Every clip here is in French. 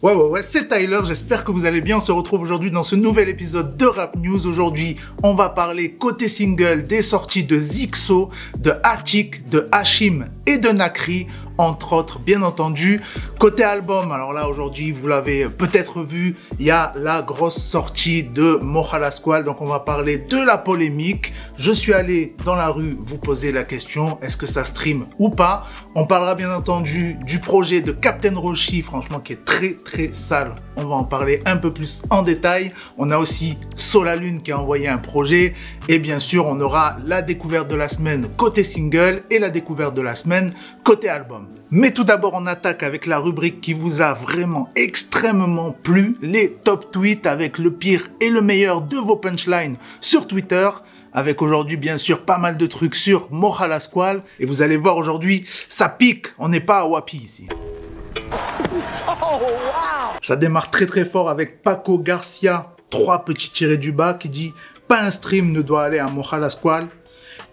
Ouais, c'est Tyler, j'espère que vous allez bien. On se retrouve aujourd'hui dans ce nouvel épisode de Rap News. Aujourd'hui, on va parler côté single des sorties de Zixo, de Attic, de Hashim et de Nakri, entre autres, bien entendu. Côté album, alors là, aujourd'hui, vous l'avez peut-être vu, il y a la grosse sortie de Moja Lasquale. Donc, on va parler de la polémique. Je suis allé dans la rue vous poser la question, est-ce que ça stream ou pas? On parlera bien entendu du projet de Captain Roshi, franchement, qui est très sale. On va en parler un peu plus en détail. On a aussi Solalune qui a envoyé un projet. Et bien sûr, on aura la découverte de la semaine côté single et la découverte de la semaine côté album. Mais tout d'abord, on attaque avec la rubrique qui vous a vraiment extrêmement plu, les top tweets avec le pire et le meilleur de vos punchlines sur Twitter. Avec aujourd'hui, bien sûr, pas mal de trucs sur Moja Lasquale. Et vous allez voir aujourd'hui, ça pique. On n'est pas à Wapi ici. Oh, wow. Ça démarre très fort avec Paco Garcia, 3 petits tirés du bas, qui dit « Pas un stream ne doit aller à Moja Lasquale.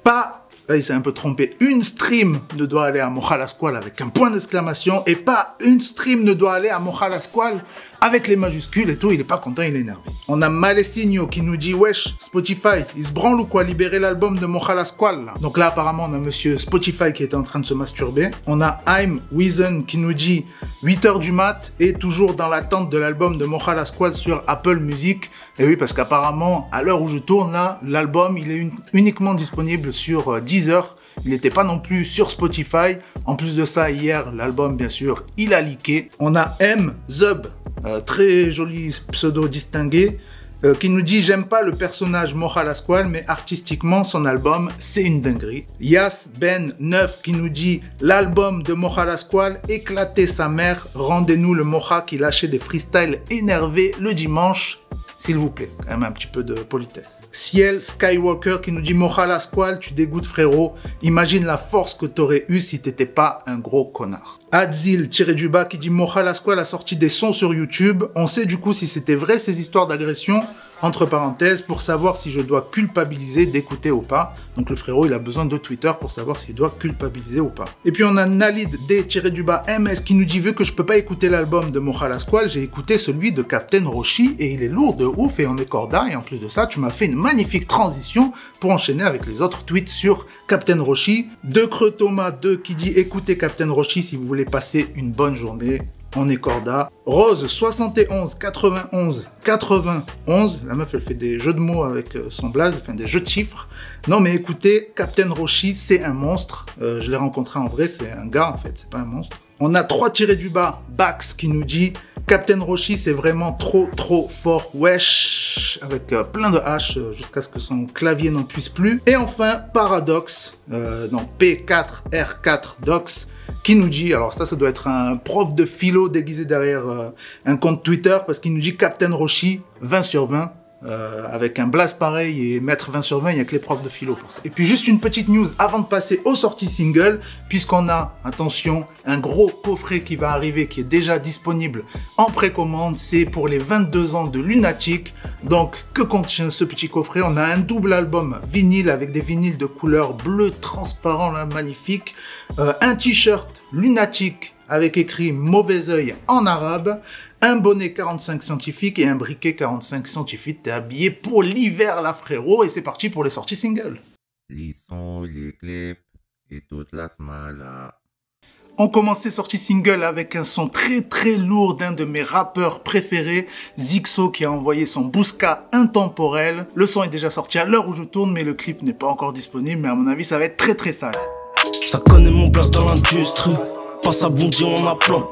Pas... » Là, il s'est un peu trompé. « Une stream ne doit aller à Moja Lasquale avec un point d'exclamation. Et pas une stream ne doit aller à Moja Lasquale avec les majuscules et tout. » Il est pas content, il est énervé. On a Malesigno qui nous dit « Wesh, Spotify, il se branle ou quoi libérer l'album de Moja Lasquale là ?» Donc là, apparemment, on a monsieur Spotify qui était en train de se masturber. On a I'm Wizen qui nous dit « 8h du mat et toujours dans l'attente de l'album de Moja Lasquale sur Apple Music. » Et oui, parce qu'apparemment, à l'heure où je tourne là, l'album, il est uniquement disponible sur Deezer. Il n'était pas non plus sur Spotify. En plus de ça, hier, l'album, bien sûr, il a leaké. On a M. Zub, très joli pseudo distingué, qui nous dit « J'aime pas le personnage Moja Lasquale, mais artistiquement, son album, c'est une dinguerie. » Yas Ben 9 qui nous dit « L'album de Moja Lasquale, éclater sa mère, rendez-nous le Moja qui lâchait des freestyles énervés le dimanche. » S'il vous plaît, quand même un petit peu de politesse. Ciel Skywalker qui nous dit « Moja Lasquale, tu dégoûtes frérot. Imagine la force que t'aurais eu si t'étais pas un gros connard. » Adzil tiré du bas qui dit « Moja Lasquale a sorti des sons sur YouTube. On sait du coup si c'était vrai ces histoires d'agression, entre parenthèses, pour savoir si je dois culpabiliser d'écouter ou pas. » Donc le frérot, il a besoin de Twitter pour savoir s'il doit culpabiliser ou pas. Et puis on a Nalid D tiré du bas MS qui nous dit « Vu que je peux pas écouter l'album de Moja Lasquale, j'ai écouté celui de Captain Roshi et il est lourd de ouf et on est corda. Et en plus de ça, tu m'as fait une magnifique transition pour enchaîner avec les autres tweets sur Captain Roshi. De Creux Thomas 2 qui dit « Écoutez Captain Roshi si vous voulez passer une bonne journée. On est corda. » Rose 71 91 91. La meuf elle fait des jeux de mots avec son blaze, enfin des jeux de chiffres. Non mais écoutez, Captain Roshi c'est un monstre. Je l'ai rencontré en vrai, c'est un gars en fait, c'est pas un monstre. On a 3 tirés du bas, Bax qui nous dit « Captain Roshi c'est vraiment trop fort, wesh » avec plein de H jusqu'à ce que son clavier n'en puisse plus. Et enfin Paradox, donc P4R4 Dox, qui nous dit, alors ça doit être un prof de philo déguisé derrière un compte Twitter, parce qu'il nous dit Captain Roshi 20 sur 20. Avec un blaze pareil et mettre 20 sur 20, il n'y a que les profs de philo pour ça. Et puis juste une petite news avant de passer aux sorties single, puisqu'on a, attention, un gros coffret qui va arriver, qui est déjà disponible en précommande. C'est pour les 22 ans de Lunatic. Donc, que contient ce petit coffret? On a un double album vinyle avec des vinyles de couleur bleu transparent, là, magnifique. Un t-shirt Lunatic avec écrit mauvais oeil en arabe, un bonnet 45 scientifique et un briquet 45 scientifique. T'es habillé pour l'hiver là frérot et c'est parti pour les sorties singles. Les sons, les clips et toute la smala. On commence ces sorties singles avec un son très lourd d'un de mes rappeurs préférés, Zixo, qui a envoyé son Bouska intemporel. Le son est déjà sorti à l'heure où je tourne mais le clip n'est pas encore disponible, mais à mon avis ça va être très sale. Ça connaît mon place dans l'industrie. Passe à Bondy, on a plein,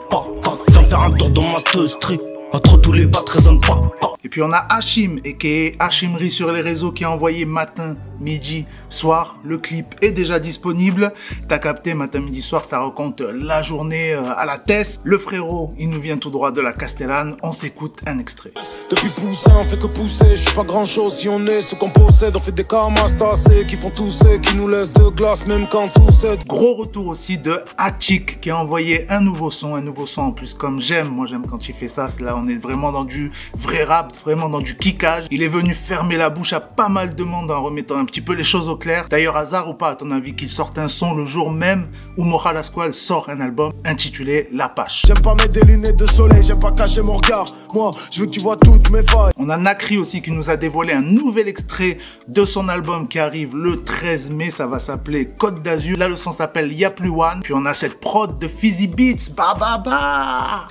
viens faire un tour dans ma teustrie. Entre tous les battes résonne pas. Et puis on a Hashim, et Hashimri sur les réseaux, qui a envoyé matin, midi, soir. Le clip est déjà disponible. T'as capté, matin, midi, soir, ça raconte la journée à la Tess. Le frérot, il nous vient tout droit de la Castellane. On s'écoute un extrait. Depuis poussin, on fait que pousser. Je suis pas grand chose si on est ce qu'on possède. On fait des camastas qui font tousser, qui nous laissent de glace même quand tout cède. Gros retour aussi de Attic, qui a envoyé un nouveau son en plus comme j'aime. Moi j'aime quand il fait ça. Là on est vraiment dans du vrai rap, vraiment dans du kickage. Il est venu fermer la bouche à pas mal de monde en remettant un petit peu les choses au clair. D'ailleurs, hasard ou pas, à ton avis, qu'il sorte un son le jour même où Moja Lasquale sort un album intitulé L'Apache. J'aime pas mettre des lunettes de soleil, j'aime pas cacher mon regard. Moi, je veux que tu vois toutes mes failles. On a Nakri aussi qui nous a dévoilé un nouvel extrait de son album qui arrive le 13 mai. Ça va s'appeler Côte d'Azur. Là, le son s'appelle Y'a plus one. Puis on a cette prod de Fizzy Beats. Bah bah bah.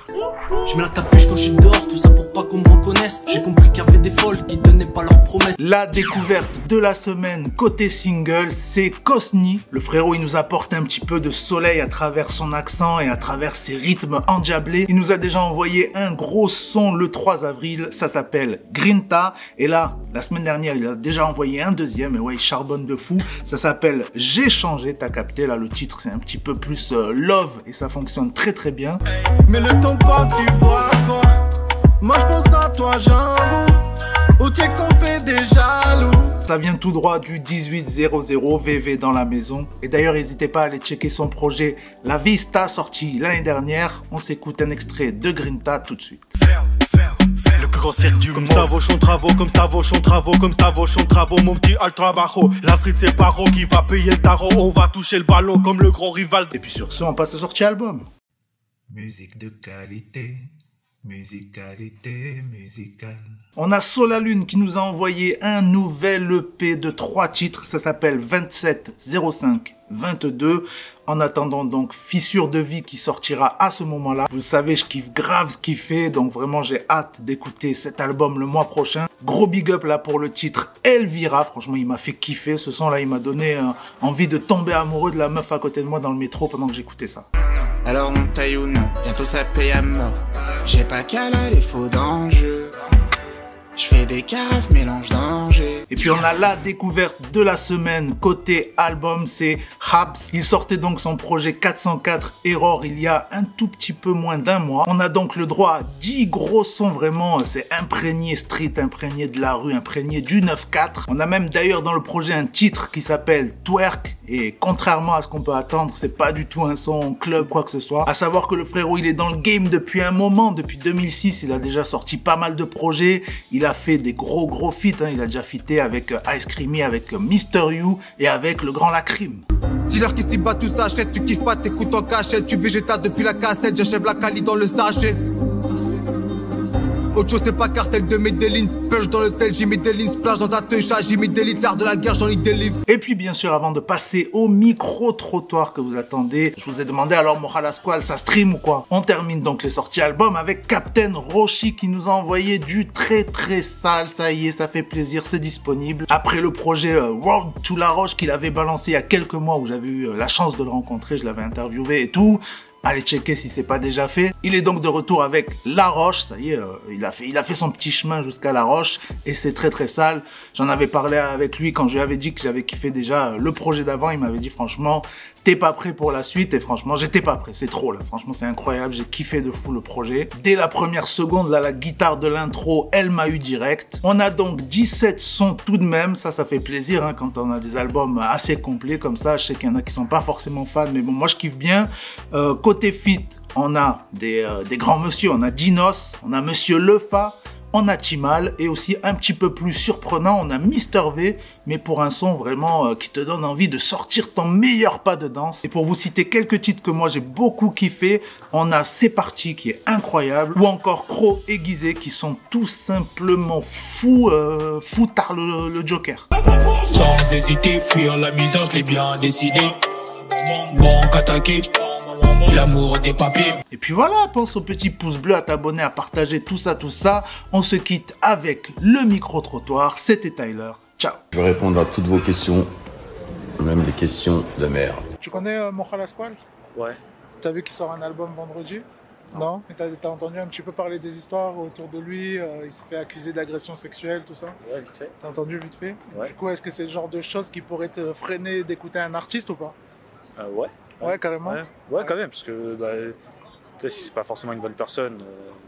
Je mets la capuche quand je suis dehors, tout ça pour pas qu'on me reconnaisse. J'ai compris qu'il y avait des folles qui tenaient pas leurs promesses. La découverte de la semaine côté single, c'est Cosni. Le frérot, il nous apporte un petit peu de soleil à travers son accent et à travers ses rythmes endiablés. Il nous a déjà envoyé un gros son le 3 avril. Ça s'appelle Grinta. Et là, la semaine dernière, il a déjà envoyé un deuxième. Et ouais, il charbonne de fou. Ça s'appelle J'ai changé. T'as capté, là, le titre, c'est un petit peu plus love et ça fonctionne très très bien. Mais le temps passe, tu vois quoi. Moi je pense à toi, j'avoue. Au check s'en fait des jaloux. Ça vient tout droit du 1800 VV dans la maison. Et d'ailleurs, n'hésitez pas à aller checker son projet La Vista, sorti l'année dernière. On s'écoute un extrait de Grinta tout de suite. Le plus grand cirque du monde. Comme Stavochon travaux, comme Stavochon travaux, comme Stavochon travaux. Mon petit al trabajo. La street c'est Paro qui va payer le tarot. On va toucher le ballon comme le grand rival. Et puis sur ce, on passe au sorti album. Musique de qualité. Musicalité musicale. On a Solalune qui nous a envoyé un nouvel EP de 3 titres. Ça s'appelle 270522. En attendant donc Fissure de vie qui sortira à ce moment-là. Vous savez, je kiffe grave ce qu'il fait. Donc vraiment, j'ai hâte d'écouter cet album le mois prochain. Gros big up là pour le titre Elvira. Franchement, il m'a fait kiffer. Ce son là, il m'a donné envie de tomber amoureux de la meuf à côté de moi dans le métro pendant que j'écoutais ça. Alors on taille ou non, bientôt ça paye à mort. J'ai pas qu'à la défaut d'enjeu. Je fais des carafes, mélange danger. Et puis on a la découverte de la semaine côté album, c'est Habs. Il sortait donc son projet 404 Error il y a un tout petit peu moins d'un mois. On a donc le droit à 10 gros sons vraiment, c'est imprégné street, imprégné de la rue, imprégné du 9-4. On a même d'ailleurs dans le projet un titre qui s'appelle Twerk. Et contrairement à ce qu'on peut attendre, c'est pas du tout un son club quoi que ce soit. À savoir que le frérot il est dans le game depuis un moment, depuis 2006, il a déjà sorti pas mal de projets. Il a fait des gros feats, hein. Il a déjà featé avec Ice Creamy, avec Mr. You et avec le grand Lacrim. Dis-leur qu'ici bas tout s'achète, tu kiffes pas, t'écoutes en cachette, tu végétas depuis la cassette, j'achève la Cali dans le sachet. Autre chose c'est pas cartel de Medellin, punch dans le tel, j'ai mis des lignes, splash dans ta techa, j'ai mis des litres, l'art de la guerre, j'en ai des livres. Et puis bien sûr, avant de passer au micro-trottoir que vous attendez, je vous ai demandé alors Moja Lasquale, ça stream ou quoi? On termine donc les sorties albums avec Captain Roshi qui nous a envoyé du très sale, ça y est, ça fait plaisir, c'est disponible. Après le projet Road to La Roche qu'il avait balancé il y a quelques mois où j'avais eu la chance de le rencontrer, je l'avais interviewé et tout. Allez checker si c'est pas déjà fait. Il est donc de retour avec La Roche. Ça y est, il a fait son petit chemin jusqu'à La Roche et c'est très sale. J'en avais parlé avec lui quand je lui avais dit que j'avais kiffé déjà le projet d'avant. Il m'avait dit franchement, t'es pas prêt pour la suite et franchement, j'étais pas prêt. C'est trop là. Franchement, c'est incroyable. J'ai kiffé de fou le projet. Dès la première seconde, là, la guitare de l'intro, elle m'a eu direct. On a donc 17 sons tout de même. Ça fait plaisir hein, quand on a des albums assez complets comme ça. Je sais qu'il y en a qui sont pas forcément fans, mais bon, moi je kiffe bien. Côté feat, on a des grands monsieur, on a Dinos, on a Monsieur Lefa, on a Timal et aussi un petit peu plus surprenant, on a Mister V, mais pour un son vraiment qui te donne envie de sortir ton meilleur pas de danse. Et pour vous citer quelques titres que moi j'ai beaucoup kiffé, on a C'est Parti qui est incroyable, ou encore Croc aiguisé qui sont tout simplement fous, tard le Joker. Sans hésiter, fuir la misère, je l'ai bien décidé. Bon, qu'attaquer. L'amour des papiers. Et puis voilà, pense au petit pouce bleu, à t'abonner, à partager tout ça. On se quitte avec le micro-trottoir. C'était Tyler. Ciao. Je vais répondre à toutes vos questions, même les questions de merde. Tu connais Moja Lasquale? Ouais. T'as vu qu'il sort un album vendredi? Non. Et t'as entendu un petit peu parler des histoires autour de lui, il s'est fait accuser d'agression sexuelle, tout ça? Ouais, vite fait. T'as entendu vite fait? Ouais. Du coup, est-ce que c'est le genre de choses qui pourraient te freiner d'écouter un artiste ou pas? Ouais. Ouais, carrément. Ouais, quand même, parce que bah, si c'est pas forcément une bonne personne,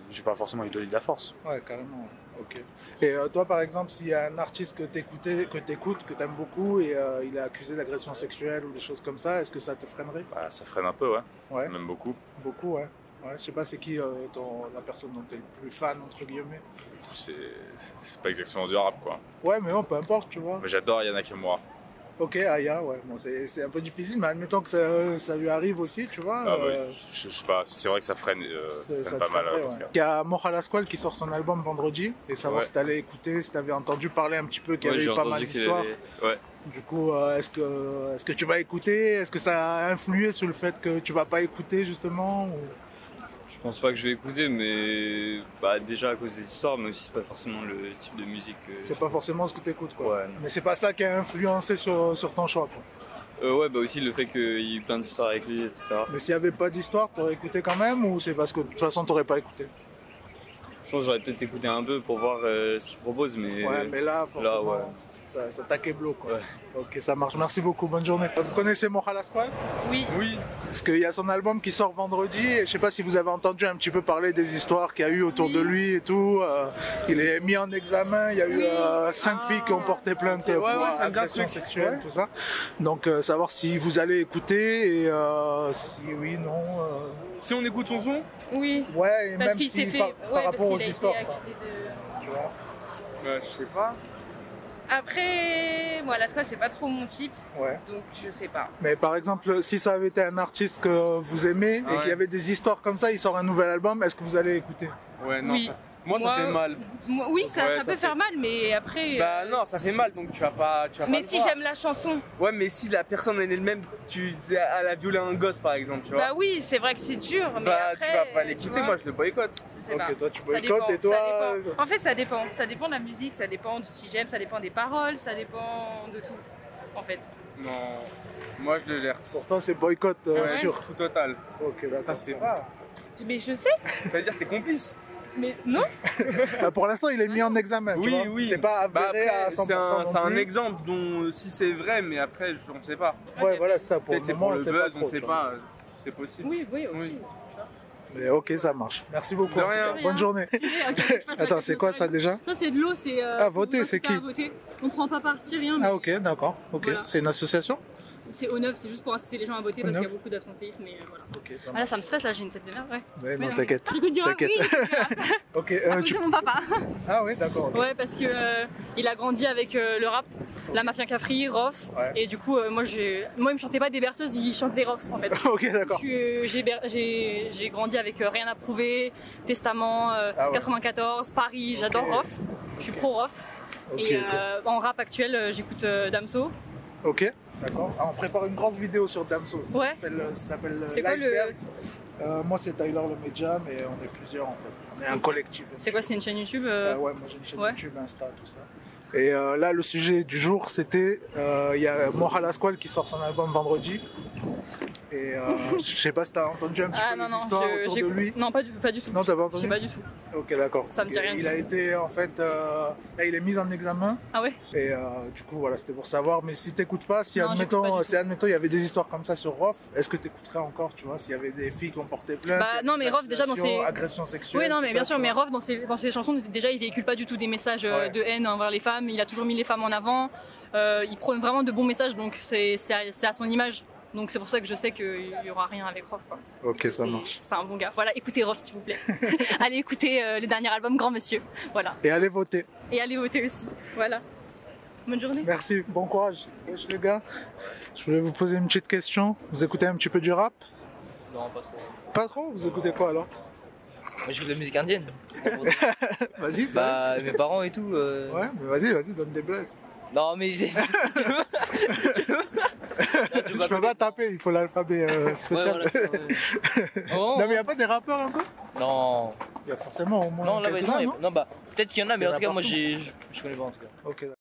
j'ai pas forcément lui donner de la force. Ouais, carrément. Ok. Et toi, par exemple, s'il y a un artiste que t'écoutes, que t'aimes beaucoup, et il est accusé d'agression sexuelle ou des choses comme ça, est-ce que ça te freinerait? Bah, ça freine un peu, ouais. Ouais. Même beaucoup. Beaucoup, ouais. Ouais, je sais pas c'est qui la personne dont t'es le plus fan entre guillemets. C'est pas exactement du rap quoi. Ouais, mais bon, peu importe, tu vois. Mais j'adore Yana Nakamura. Ok, Aya, ouais, bon, c'est un peu difficile, mais admettons que ça lui arrive aussi, tu vois. Ah, je sais pas, c'est vrai que ça freine, ça pas mal. Ouais. Il y a Moral Squall qui sort son album vendredi, et savoir si t'allais écouter, si t'avais entendu parler un petit peu qu'il y avait eu pas mal d'histoires. Ouais. Du coup, est-ce que tu vas écouter? Est-ce que ça a influé sur le fait que tu vas pas écouter justement ou... Je pense pas que je vais écouter, mais déjà à cause des histoires, mais aussi c'est pas forcément le type de musique. C'est pas forcément ce que t'écoutes quoi. Ouais, mais c'est pas ça qui a influencé sur ton choix quoi. Ouais, aussi le fait qu'il y ait eu plein d'histoires avec lui, etc. Mais s'il y avait pas d'histoire, t'aurais écouté quand même ou c'est parce que de toute façon t'aurais pas écouté? Je pense que j'aurais peut-être écouté un peu pour voir ce qu'il propose, mais. Ouais, mais là, forcément, ouais. ça taquait-blow quoi. Ouais. Ok, ça marche. Merci beaucoup, bonne journée. Vous connaissez Moral Squall? Oui. Parce qu'il y a son album qui sort vendredi et je sais pas si vous avez entendu un petit peu parler des histoires qu'il y a eu autour de lui et tout. Il est mis en examen, il y a eu 5 filles qui ont porté plainte pour agression sexuelle, tout ça. Donc savoir si vous allez écouter et si oui, non. Si on écoute son son? Oui. Ouais, et parce même si fait... par rapport aux histoires. Tu vois? Je sais pas. Après, moi, la squad, c'est pas trop mon type. Ouais. Donc, je sais pas. Mais par exemple, si ça avait été un artiste que vous aimez et qu'il y avait des histoires comme ça, il sort un nouvel album, est-ce que vous allez écouter? Ouais, non, ça... Moi, ça fait mal. Oui, ça peut faire mal, mais après... non, ça fait mal, donc tu vas pas mais si j'aime la chanson. Ouais, mais si la personne elle est elle-même, elle a violé un gosse, par exemple, tu vois. Bah oui, c'est vrai que c'est dur, mais après... tu vas pas l'écouter, moi je le boycotte. Ok, toi tu boycottes et toi... En fait, ça dépend. Ça dépend de la musique, ça dépend de si j'aime, ça dépend des paroles, ça dépend de tout, en fait. Non, moi je le gère. Pourtant c'est boycott sûr. Tout total. Ok, d'accord. Ça se fait pas. Mais je sais. Ça veut dire que t'es complice. Mais non. Pour l'instant, il est mis en examen. Oui. C'est pas avéré à 100%. C'est un exemple dont si c'est vrai, mais après, on ne sait pas. Ouais, voilà, c'est ça. Pour le moment, c'est buzz, on ne sait pas. C'est possible. Oui, aussi. Mais ok, ça marche. Merci beaucoup. De rien. Bonne journée. Attends, c'est quoi ça déjà? Ça, c'est de l'eau. C'est. Voter, c'est qui? On prend pas parti, rien. Ah, ok, d'accord. Ok. Voilà. C'est une association? C'est O9, c'est juste pour inciter les gens à voter parce qu'il y a beaucoup d'absentéisme et voilà. Okay, là ça me stresse, là j'ai une tête de merde, ouais. Non, t'inquiète. T'inquiète. Ok, c'est mon papa. Ah oui, d'accord. Okay. Ouais, parce que il a grandi avec le rap, la Mafia Cafri, Rof, et du coup moi il me chantait pas des berceuses, il chante des Rof en fait. Ok, d'accord. J'ai grandi avec Rien à prouver, Testament, 94, Paris, j'adore Rof, je suis pro Rof. Et en rap actuel, j'écoute Damso. Ok. D'accord. On prépare une grosse vidéo sur Damso. Ouais. Ça s'appelle l'Iceberg. Moi c'est Tyler le Média, mais on est plusieurs en fait. On est un collectif. C'est quoi, c'est une chaîne YouTube Ouais, moi j'ai une chaîne YouTube, Insta, tout ça. Et là le sujet du jour c'était, il y a Moral Squall qui sort son album vendredi. Et je sais pas si t'as entendu un petit peu les histoires autour de lui. Non, pas du tout. Non, t'as pas entendu? Pas du tout. Ok, d'accord. Ça me dit rien. Il a été en fait, là, il est mis en examen. Ah ouais. Et du coup voilà, c'était pour savoir. Mais si t'écoutes pas, si admettons il y avait des histoires comme ça sur Rof, est-ce que t'écouterais encore, tu vois, s'il y avait des filles qui ont porté plainte? Bah non, mais Rof déjà dans ses agressions sexuelles. Oui, non, mais bien sûr, mais Rof dans ses chansons déjà il véhicule pas du tout des messages de haine envers les femmes. Il a toujours mis les femmes en avant. Il prône vraiment de bons messages, donc c'est à son image. Donc c'est pour ça que je sais qu'il y aura rien avec Rof, quoi. Ok, ça marche. C'est un bon gars. Voilà, écoutez Rof s'il vous plaît. Allez écouter le dernier album Grand Monsieur. Voilà. Et allez voter. Et allez voter aussi. Voilà. Bonne journée. Merci, bon courage. Wesh les gars, je voulais vous poser une petite question. Vous écoutez un petit peu du rap? Non, pas trop. Pas trop? Vous écoutez quoi alors? Moi j'écoute de la musique indienne. Vas-y, bah mes parents et tout. Ouais, mais vas-y, donne des blesses. Non mais c'est... Je peux pas taper, il faut l'alphabet spécial. Ouais, voilà, non mais y a pas des rappeurs encore? Non. Il y a forcément au moins. Non, là, non, bah peut-être qu'il y en a, mais en tout cas moi je connais pas en tout cas. Ok.